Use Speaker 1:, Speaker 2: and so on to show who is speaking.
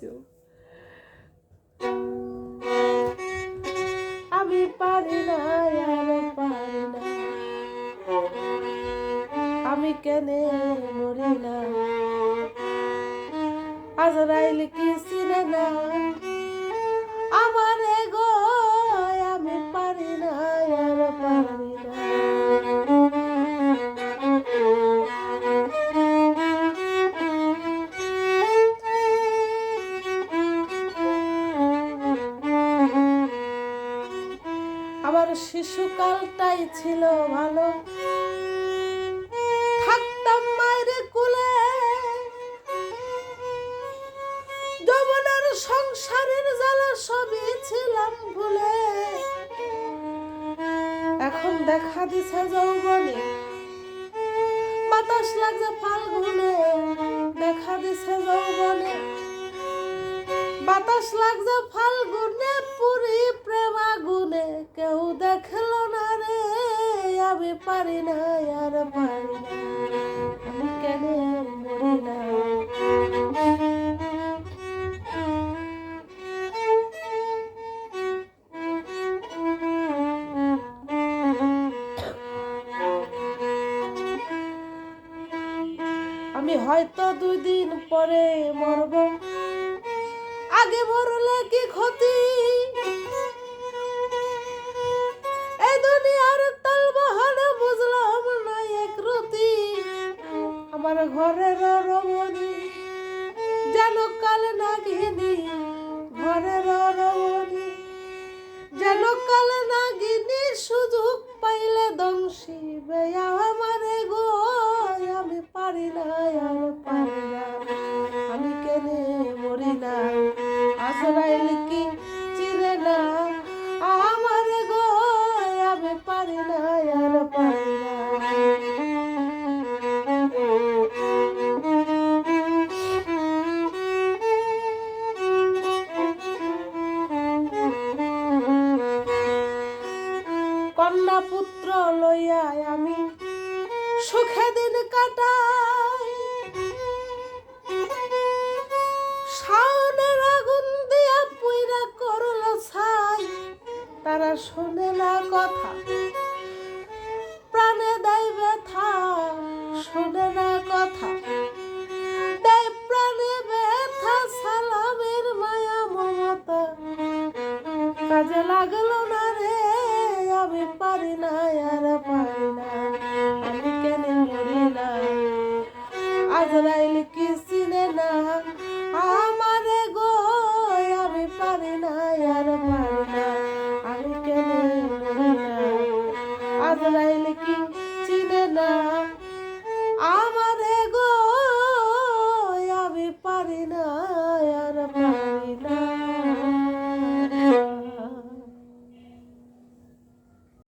Speaker 1: দিচ্ছো। আমি পারি না আর পারি না, আমি কেনে মরি না, আজরাইল কি চিনে না আমারে গো, আমি পারি না আর পারি না। আমার শিশুকালটাই ছিল ভালো, থাকতাম মায়ের কোলে, যৌবনের সংসারের জ্বালা সবই ছিলাম ভুলে। এখন দেখা দিছে যৌবনে, বাতাস লাগছে ফাল্গুনে, দেখা দিছে যৌবনে, বাতাস লাগছে ফাল্গুনে, পুরি প্রেম আগুনে, কেউ দেখলো না রে, আমি পারি না আর পারি না, আমি কেন মরি না। আমি হয়তো 2 দিন পরে মরব, আগে মরলে কি ক্ষতি, এই দুনিয়ার তালবাহার বুঝলাম না এক রতি। আমার ঘরের রমণী যেন কাল নাগিনী, ঘরের রমণী যেন কাল নাগিনী, সুযোগ পাইলে দংশিবে আমারে গো, আমি পারি না আর পারি না, আমি কেনে মরি না, আজরাইল কি চিনে না আমারে গো, আমি পারি না আর পারি না। কন্যা পুত্র লইয়া আমি সুখে দিন কাটাই, শাওনের আগুন দিয়া পুইরা করল ছাই, তারা শোনে না কথা, প্রাণে দেয় ব্যথা, শোনে না কথা, দেয় প্রাণে ব্যথা, সালামের মায়া মমতা কাজে লাগল